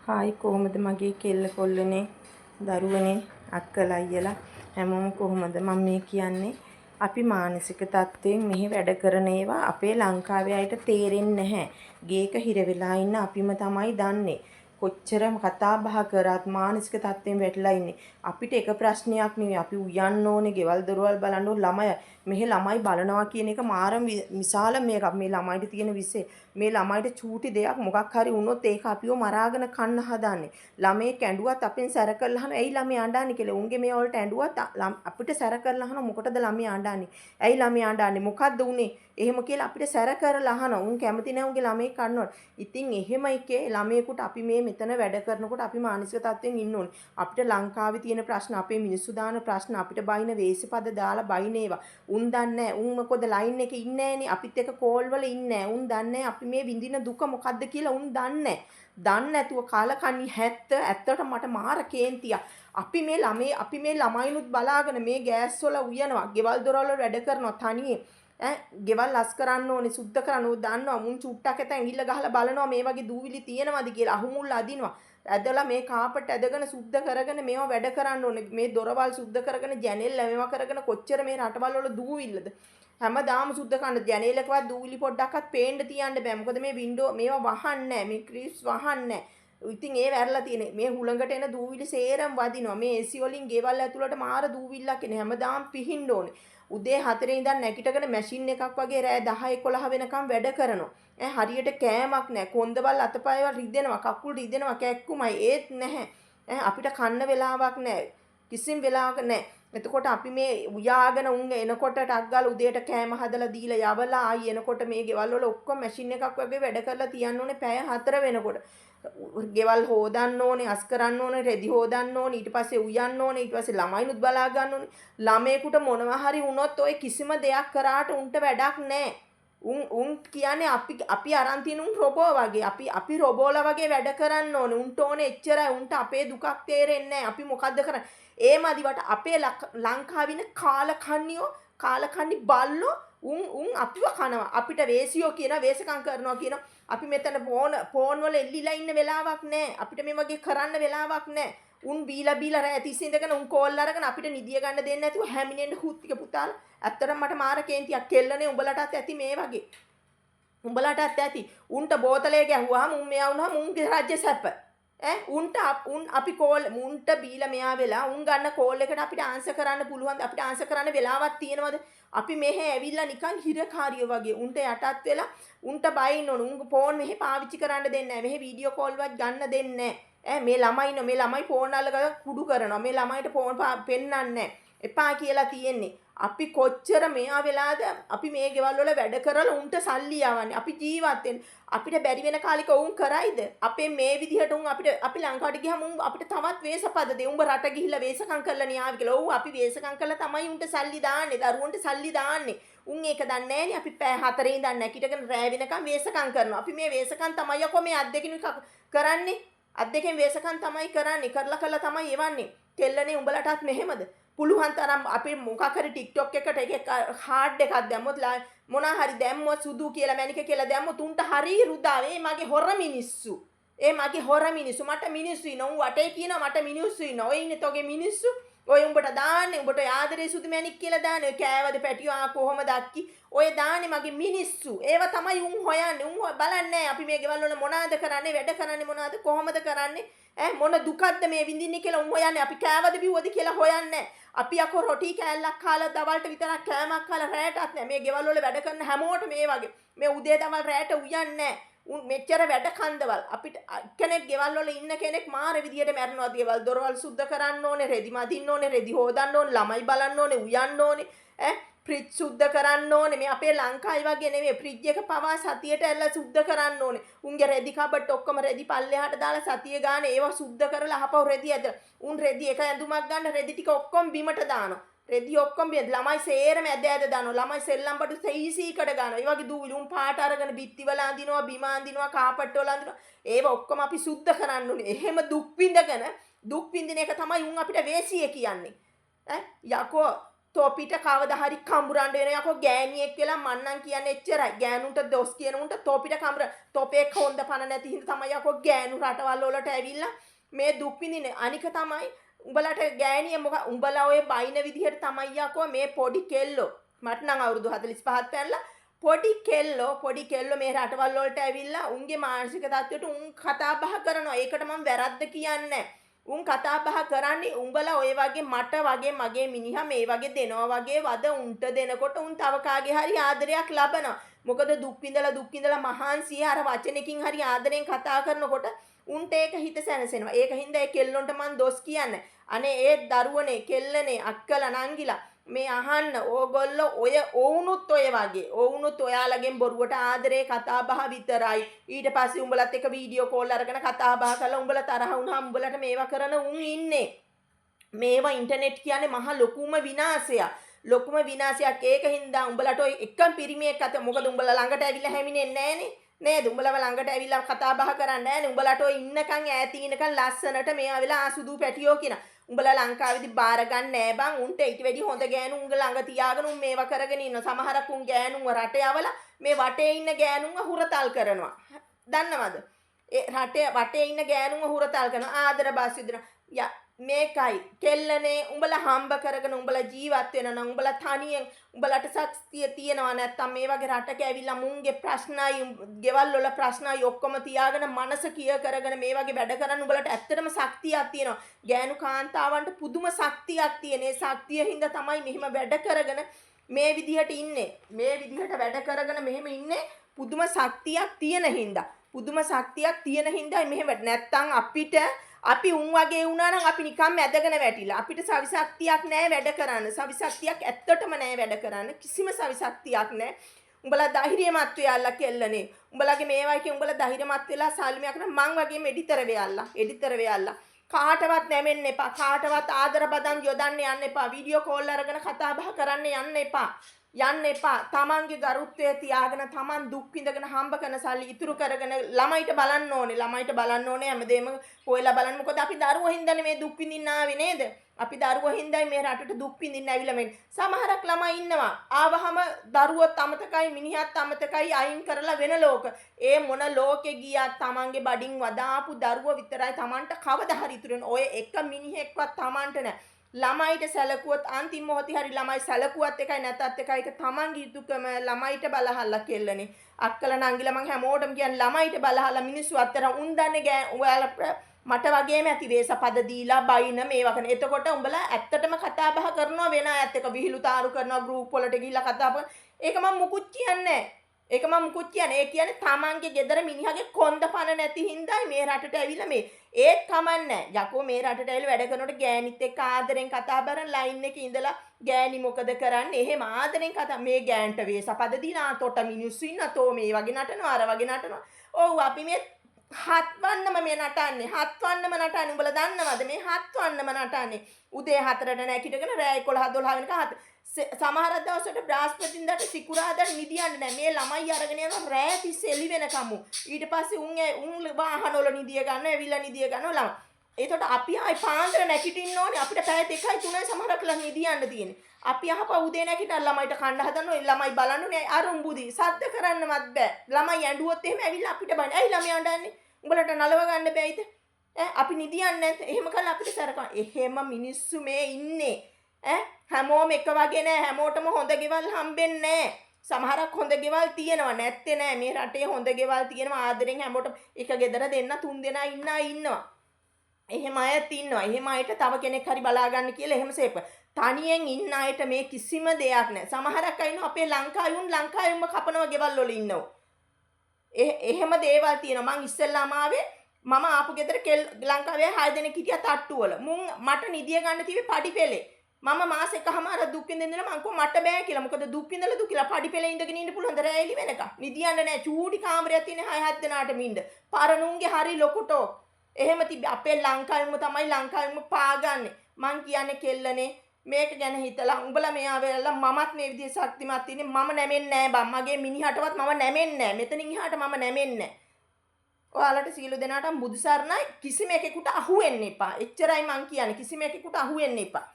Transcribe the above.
Hi කොහොමද මගේ කෙල්ල කොල්ලනේ දරුවනේ අක්කලා අයියලා හැමෝම කොහොමද මම මේ කියන්නේ අපි මානසික තත්ත්වයෙන් මෙහි වැඩ කරන ඒවා අපේ ලංකාවේ අයට තේරෙන්නේ නැහැ. ගේක හිර වෙලා ඉන්න අපිම තමයි දන්නේ. කොච්චර කතා බහ කරත් මානසික තත්ත්වයෙන් වැටලා ඉන්නේ. අපිට එක ප්‍රශ්නයක් නෙවෙයි. අපි උයන්න ඕනේ, ගෙවල් දොරවල් බලන්න ඕනේ ළමයි. මෙහි ළමයි බලනවා කියන එක මාරම විශාල මේකක්. මේ ළමයිට තියෙන විශේෂ මේ ළමයිට චූටි දෙයක් මොකක් හරි වුණොත් ඒක අපිව මරාගෙන කන්න හදන්නේ. ළමයි කැඬුවත් අපෙන් සැර කරලා අහන ඇයි ළමයි අඬන්නේ කියලා. උන්ගේ මේ වලට ඇඬුවත් අපිට සැර කරලා අහන මොකටද ළමයි අඬන්නේ? ඇයි ළමයි අඬන්නේ? මොකද්ද උනේ? එහෙම කියලා අපිට සැර කරලා අහනවා. උන් කැමති නැහැ උන්ගේ ළමයි කන්නවට. ඉතින් එහෙම එකේ ළමයෙකුට අපි මේ මෙතන වැඩ කරනකොට අපි මානසික තත්ත්වෙන් ඉන්න ඕනේ. අපිට ලංකාවේ තියෙන ප්‍රශ්න, අපේ මිනිස්සු දාන ප්‍රශ්න, අපිට බයින වේසපද දාලා බයින ඒවා. උන් දන්නේ නැහැ. උන් මොකද ලයින් එකේ ඉන්නේ නැහනේ. අපිත් එක්ක කෝල් වල ඉන්නේ නැහැ. උන් දන්නේ අපි මේ විඳින දුක මොකද්ද කියලා උන් දන්නේ නැහැ. දන්නේ නැතුව කාලකන්ණි 70 ඇත්තට මට මාර කේන්තියක්. අපි මේ ළමයිනුත් බලාගෙන මේ ගෑස් වල උයනවා. ගෙවල් දොරවල් වැඩ කරනවා තනියෙන්. ගෙවල් ලස් කරන්න ඕනේ සුද්ධ කරන්න ඕනේ දන්නවා මුන් චුට්ටක් ඇත ඇඟිල්ල ගහලා බලනවා මේ වගේ දූවිලි තියෙනවද කියලා අහුමුල් අදිනවා ඇදලා මේ කාපට් ඇදගෙන සුද්ධ කරගෙන මේවා වැඩ කරන්න ඕනේ මේ දොරවල් සුද්ධ කරගෙන ජනෙල් මේවා කරගෙන කොච්චර මේ රටවල් වල දූවිල්ලද හැමදාම සුද්ධ කරන ජනේලකවත් දූවිලි පොඩ්ඩක්වත් පේන්න තියන්න බෑ මොකද මේ වින්ඩෝ මේවා වහන්නේ මේ ක්‍රීස් වහන්නේ ඉතින් ඒ වැරලා තියෙන්නේ මේ හුළඟට එන දූවිලි සේරම වදිනවා මේ AC වලින් ගෙවල් ඇතුළට මාර දූවිල්ලක් එන හැමදාම පිහින්න ඕනේ උදේ 4 ඉඳන් නැගිටගෙන මැෂින් එකක් වගේ රෑ 10 11 වෙනකම් වැඩ කරනවා හරියට කෑමක් නැහැ කොන්දවල් අතපයවල් රිදෙනවා කකුල් රිදෙනවා කැක්කුමයි ඒත් නැහැ අපිට කන්න වෙලාවක් නැහැ කිසිම වෙලාවක නැහැ එතකොට අපි මේ උයාගෙන උන් එනකොට ටක් ගාලා උදේට කෑම හදලා දීලා යවලා ආයි එනකොට මේ ගෙවල් වල ඔක්කොම මැෂින් එකක් වගේ වැඩ කරලා තියන්න ඕනේ පැය 4 වෙනකොට ගෙවල් හොදන්න ඕනේ අස් කරන්න ඕනේ රෙදි හොදන්න ඕනේ ඊට පස්සේ උයන්න ඕනේ ඊට පස්සේ ළමයිනුත් බලා ගන්න ඕනේ ළමේකට මොනවා හරි වුණොත් ඔය කිසිම දෙයක් කරාට උන්ට වැඩක් නැහැ උන් කියන්නේ අපි අරන් තියෙන උන් රොබෝ වගේ අපි රොබෝලා වගේ වැඩ කරන්න ඕනේ උන්ට ඕනේ එච්චරයි උන්ට අපේ දුකක් තේරෙන්නේ නැහැ අපි මොකද්ද කරන්නේ ඒ මදිවට අපේ ලංකාවින කාලකන්ණි බල්ලෝ උන් අපිව කනවා අපිට වේසියෝ කියන වේසකම් කරනවා කියන අපි මෙතන ෆෝන් වල එල්ලිලා ඉන්න වෙලාවක් නැහැ අපිට මේ වගේ කරන්න වෙලාවක් නැහැ උන් බීලා රෑ 30 ඉඳගෙන උන් කෝල් අරගෙන අපිට නිදිය ගන්න දෙන්නේ නැතුව හැමිනෙන්න හුත්තික පුතාලා ඇත්තටම මට මාර කේන්තියක් කෙල්ලනේ උඹලටත් ඇති මේ වගේ උඹලටත් ඇති උන්ට බෝතලේ ගැහුවාම උන් මෙයා වුණාම උන්ගේ රාජ්‍ය සැප උන් අපි කෝල් මුන්ට බීලා මෙයා වෙලා උන් ගන්න කෝල් එකට අපිට ආන්සර් කරන්න පුළුවන් අපිට ආන්සර් කරන්න වෙලාවක් තියෙනවද අපි මෙහෙ ඇවිල්ලා නිකන් හිරකාරියෝ වගේ උන්ට යටත් වෙලා උන්ට බයින්න ඕන උන් ෆෝන් මෙහෙ පාවිච්චි කරන්න දෙන්නේ නැහැ මෙහෙ වීඩියෝ කෝල් වත් ගන්න දෙන්නේ නැහැ මේ ළමයි ෆෝන් අල්ලගෙන කුඩු කරනවා මේ ළමයිට ෆෝන් පෙන්නන්නේ නැහැ එපා කියලා තියෙන්නේ අපි කොච්චර මෙයා වෙලාද අපි මේ ගෙවල් වල වැඩ කරලා උන්ට සල්ලි යවන්නේ අපි ජීවත් වෙන්නේ අපිට බැරි වෙන කාලෙක උන් කරයිද අපේ මේ විදිහට උන් අපි ලංකාවට ගියාම උන් අපිට තවත් වේසපද දෙයි උඹ රට ගිහිල්ලා වේසකම් කරලා න්යාවි කියලා ඔව් අපි වේසකම් කරලා තමයි උන්ට සල්ලි දාන්නේ දරුවන්ට සල්ලි දාන්නේ උන් ඒක දන්නේ නැහනේ අපි පැය 4 ඉඳන් නැගිටගෙන රෑ වෙනකම් වේසකම් කරනවා අපි මේ වේසකම් තමයි යකෝ මේ අද්දකින් කරන්නේ අද්දකින් වේසකම් තමයි කරන්නේ කරලා තමයි එවන්නේ කෙල්ලනේ උඹලටත් මෙහෙමද පුළුවන් තරම් අපි මොකක් හරි TikTok එකට එක හાર્ඩ් එකක් දැම්මොත් මොනා හරි දැම්මොත් සුදු කියලා මැනික කියලා දැම්මොත් උන්ට හරි රුදාවේ මගේ හොර මිනිස්සු මට මිනිස්සු ඉන්නවා වටේ කියනවා මට මිනිස්සු ඉන්නවා ඔය ඉන්නේ තෝගේ මිනිස්සු ඔය උඹට දාන්නේ උඹට ආදරේ සුදු මැනික් කියලා දාන්නේ කෑවද පැටියෝ කොහොමද අක්කි ඔය දාන්නේ මගේ මිනිස්සු ඒව තමයි උන් හොයන්නේ උන් බලන්නේ අපි මේ ගෙවල් වල මොනවාද කරන්නේ වැඩ කරන්නේ මොනවාද කොහොමද කරන්නේ මොන දුකක්ද මේ විඳින්නේ කියලා උන් හොයන්නේ අපි කෑවද බිව්වද කියලා හොයන්නේ අපි අකෝ රොටි කෑල්ලක් කාලා දවල්ට විතරක් කෑමක් කාලා රැයටත් නෑ මේ ගෙවල් වල වැඩ කරන හැමෝට මේ වගේ මේ උදේ දවල් රැයට උයන්නේ උන් මෙච්චර වැඩ කන්දවල් අපිට කෙනෙක් ගෙවල් වල ඉන්න කෙනෙක් මාර විදියට මැරෙනවා ගෙවල් දොරවල් සුද්ධ කරන්න ඕනේ රෙදි මදින්න ඕනේ රෙදි හොදන්න ඕනේ ළමයි බලන්න ඕනේ උයන්න ඕනේ ෆ්‍රිජ් සුද්ධ කරන්න ඕනේ මේ අපේ ලංකාවේ වගේ නෙමෙයි ෆ්‍රිජ් එක පවා සතියට ඇල්ලලා සුද්ධ කරන්න ඕනේ උන්ගේ රෙදි කබඩ් ඔක්කොම රෙදි පල්ලෙහාට දාලා සතිය ගාන ඒවා සුද්ධ කරලා අහපව රෙදි ඇද උන් රෙදි එක ඇඳුමක් ගන්න රෙදි ටික ඔක්කොම බිමට දානවා රෙදි ඔක්කොම ළමයි සේරම ඇද දානවා ළමයි සෙල්ලම් බඩු සීසීකට ගන්නවා ඒ වගේ දූවිලි උන් පාට අරගෙන බිත්ති වල අඳිනවා බිම අඳිනවා කාපට් වල අඳිනවා ඒව ඔක්කොම අපි සුද්ධ කරන්න ඕනේ එහෙම දුක් විඳින එක තමයි උන් අපිට වේසිය කියන්නේ යකෝ තොපිට කවදා හරි කඹරන්න වෙන යකෝ ගෑණියෙක් කියලා මන්නම් කියන්නේ එච්චරයි. ගෑනුන්ට දොස් කියන උන්ට තොපිට කඹර තොපේ හොඳ පණ නැති හින්දා තමයි යකෝ ගෑනු රටවල් වලට ඇවිල්ලා මේ දුක් විඳින්නේ. අනික තමයි උඹලට ගෑණිය මොකක් උඹලා ඔය බයින විදිහට තමයි යකෝ මේ පොඩි කෙල්ලෝ මට නම් අවුරුදු 45ක් පැනලා පොඩි කෙල්ලෝ මේ රටවල් වලට ඇවිල්ලා උන්ගේ මානසික තත්ත්වයට උන් කතා බහ කරනවා. ඒකට මම වැරද්ද කියන්නේ නැහැ. උන් කතා බහ කරන්නේ උඹලා ඔය වගේ මට වගේ මගේ මිනිහා මේ වගේ දෙනවා වගේ වද උන්ට දෙනකොට උන් තව කාගේ හරි ආදරයක් ලබනවා. මොකද දුක් විඳලා මහන්සිය අර වචනකින් හරි ආදරෙන් කතා කරනකොට උන්ට ඒක හිත සැනසෙනවා. ඒක හින්දා ඒ කෙල්ලොන්ට මං දොස් කියන්නේ. අනේ ඒ දරුවනේ කෙල්ලනේ අක්කලා නංගිලා මේ අහන්න ඕගොල්ලෝ ඔය ඕවුනුත් ඔය වගේ ඕවුනුත් ඔයාලගෙන් බොරුවට ආදරේ කතා බහ විතරයි. ඊට පස්සේ උඹලත් එක වීඩියෝ කෝල් අරගෙන කතා බහ කරලා උඹලා තරහ වුණාම උඹලට මේවා කරන උන් ඉන්නේ. මේවා ඉන්ටර්නෙට් කියන්නේ මහා ලොකුම විනාශයක්. ලොකුම විනාශයක්. ඒක හින්දා උඹලට ඔය එකම පිරිමියෙක් අත මොකද උඹලා ළඟට ඇවිල්ලා හැමිනෙන්නේ නැහනේ. නේද? උඹලව ළඟට ඇවිල්ලා කතා බහ කරන්නේ නැහනේ. උඹලට ඔය ඉන්නකන් ඈතින් ඉන්නකන් ලස්සනට මේවා වෙලා සුදු පැටියෝ කියන. උඹලා ලංකාවේදී බාර ගන්න නෑ බං. උන්ට ඊට වැඩි හොඳ ගෑනු උංග ළඟ තියාගෙන උන් මේවා කරගෙන ඉන්න. සමහරක් උන් ගෑනුන්ව රටේ යවලා මේ වටේ ඉන්න ගෑනුන්ව හුරතල් කරනවා. දන්නවද? ඒ රටේ වටේ ඉන්න ගෑනුන්ව හුරතල් කරනවා. ආදර බාසියදන මේකයි කෙල්ලනේ උඹලා හම්බ කරගෙන උඹලා ජීවත් වෙනවා. උඹලා තනියෙන් උඹලට ශක්තිය තියෙනවා නැත්තම් මේ වගේ රටක ඇවිල්ලා මුන්ගේ ප්‍රශ්නයි ගෙවල් වල ප්‍රශ්නයි ඔක්කොම තියාගෙන මනස කිය කරගෙන මේ වගේ වැඩ කරන්න උඹලට ඇත්තටම ශක්තියක් තියෙනවා. ගෑනු කාන්තාවන්ට පුදුම ශක්තියක් තියෙන. ඒ ශක්තිය හින්දා තමයි මෙහෙම වැඩ කරගෙන මේ විදිහට ඉන්නේ. මේ විදිහට වැඩ කරගෙන මෙහෙම ඉන්නේ පුදුම ශක්තියක් තියෙන හින්දා. පුදුම ශක්තියක් තියෙන හින්දා මෙහෙම නැත්තම් අපි උන් වගේ වුණා නම් අපි නිකන් මැදගෙන වැටිලා. අපිට සවි ශක්තියක් නැහැ වැඩ කරන්න. සවි ශක්තියක් ඇත්තටම නැහැ වැඩ කරන්න. කිසිම සවි ශක්තියක් නැහැ. උඹලා ධෛර්යමත් වෙයල්ලා කෙල්ලනේ. උඹලගේ මේවා එකේ උඹලා ධෛර්යමත් වෙලා සාල්මියා කරන මං වගේම එඩිතර වෙයල්ලා. කාටවත් නැමෙන්න එපා. කාටවත් ආදර බදන් යොදන්න යන්න එපා. වීඩියෝ කෝල් අරගෙන කතා බහ කරන්න යන්න එපා. තමන්ගේ ගරුත්වය තියාගෙන තමන් දුක් විඳගෙන හම්බ කරන සල්ලි ඉතුරු කරගෙන ළමයිට බලන්න ඕනේ හැමදේම හොයලා බලන්න. මොකද අපි දරුවෝ හින්දානේ මේ දුක් විඳින්න ආවේ නේද? අපි දරුවෝ හින්දායි මේ රටට දුක් විඳින්න ඇවිල්ලා මේ. සමහරක් ළමයි ඉන්නවා ආවහම දරුවොත් අමතකයි මිනිහත් අමතකයි අයින් කරලා වෙන ලෝක. ඒ මොන ලෝකෙ ගියත් තමන්ගේ බඩින් වදාපු දරුවෝ විතරයි තමන්ට කවදා හරි ඉතුරු වෙන්නේ. ඔය එක මිනිහෙක්වත් තමන්ට නැහැ. ළමයිට සැලකුවොත් අන්තිම මොහොතේ හරි ළමයි සැලකුවත් එකයි නැතත් එකයි. ඒක තමන්ගේ යුතුයකම ළමයිට බලහල්ලා කෙල්ලනේ. අක්කලා නංගිලා මං හැමෝටම කියන්නේ ළමයිට බලහල්ලා මිනිස්සු අතර උන් දන්නේ ඔයාලා මට වගේම ඇති වේසපද දීලා බයින මේවා කරන. එතකොට උඹලා ඇත්තටම කතා බහ කරනවා වෙන අයත් එක්ක විහිළු තාරු කරනවා ගෲප් වලට ගිහිල්ලා කතා බහ. ඒක මම මුකුත් කියන්නේ නැහැ. ඒ කියන්නේ තමන්ගේ ගෙදර මිනිහගේ කොන්ද පණ නැති හින්දායි මේ රටට ඇවිල්ලා මේ. ඒත් කමන්නේ. යකෝ මේ රටට ඇවිල්ලා වැඩ කරනකොට ගෑනිත් එක්ක ආදරෙන් කතා බරන් ලයින් එකේ ඉඳලා ගෑනි මොකද කරන්නේ? එහෙම ආදරෙන් කතා මේ ගෑන්ට වේසපද දීලා තොට මිනිස්සු ඉන්නතෝ මේ වගේ නටනවා අර වගේ නටනවා. ඔව් අපි මේ හත්වන්නම මේ නටන්නේ. උඹලා දන්නවද මේ හත්වන්නම නටන්නේ? උදේ 4ට නැගිටගෙන රෑ 11 12 වෙනකන් සමහර දවසට බ්‍රහස්පතින්දාට සිකුරාදාට නිදියන්නේ නැහැ. මේ ළමයි අරගෙන යනවා රෑ 30 එළි වෙනකම්. ඊට පස්සේ උන් වාහන වල නිදිය ගන්න, ඇවිල්ලා නිදිය ගන්නවා ළමයි. ඒකට අපි ආයි පාන්දර නැගිටින්න ඕනේ. අපිට පැය 2යි 3යි සමහරක් ලා නිදියන්න තියෙන්නේ. අපි අහපුවා උදේ නැගිටලා ළමයිට කන්න හදනවා. ළමයි බලන්නේ අරුම්බුදි. සද්ද කරන්නවත් බෑ. ළමයි ඇඬුවොත් එහෙම ඇවිල්ලා අපිට බන්නේ. ඇයි ළමයි අඬන්නේ? උඹලට නලව ගන්න බෑයිද? අපි නිදියන්නේ නැත්. එහෙම කළා අපිට සරකන. එහෙම මිනිස්සු මේ ඉන්නේ. හැමෝම එක වගේ නෑ. හැමෝටම හොඳ ගෙවල් හම්බෙන්නේ නෑ. සමහරක් හොඳ ගෙවල් තියෙනවා නැත්තේ නෑ. මේ රටේ හොඳ ගෙවල් තියෙනවා ආදරෙන් හැමෝටම එක ගෙදර දෙන්න තුන් දෙනා ඉන්නවා. එහෙම අයත් ඉන්නවා. එහෙම අයට තව කෙනෙක් හරි බලා ගන්න කියලා එහෙම සේප. තනියෙන් ඉන්න අයට මේ කිසිම දෙයක් නෑ. සමහරක් අය ඉන්නවා අපේ ලංකාවෙම කපනවා ගෙවල් වල ඉන්නවා. එහෙම දේවල් තියෙනවා. මං ඉස්සෙල්ලාම ආවේ මම ආපු ගෙදර ලංකාවේ 6 දෙනෙක් හිටියා තට්ටුවල. මට නිදිය ගන්න තිබ්බේ පඩිපෙලේ. මම මාස එකමාර දුක් විඳින්න මං කිව්වා මට බෑ කියලා. මොකද දුක් විඳලා දුක් කියලා පඩිපෙලේ ඉඳගෙන ඉන්න පුළුවන් ද රැයිලි වෙනකම්. නිදියන්න නෑ. චූටි කාමරයක් තියෙන 6-7 දෙනාටම ඉන්න. පරණුන්ගේ හරි ලොකුටෝ. එහෙම තිබ්බ අපේ ලංකාවෙම පාගන්නේ. මං කියන්නේ කෙල්ලනේ මේක ගැන හිතලා උඹලා මෙයා වෙලා මමත් මේ විදිහේ ශක්තිමත් ඉන්නේ. මම නැමෙන්නේ නෑ බං. මගේ මිනිහටවත් මම නැමෙන්නේ නෑ. මෙතනින් එහාට මම නැමෙන්නේ නෑ. ඔයාලට සීල දෙනාටම බුදු සරණයි. කිසිම එකෙකුට අහු වෙන්න එපා. එච්චරයි මං කියන්නේ. කිසිම එකෙකුට අහු වෙන්න එපා.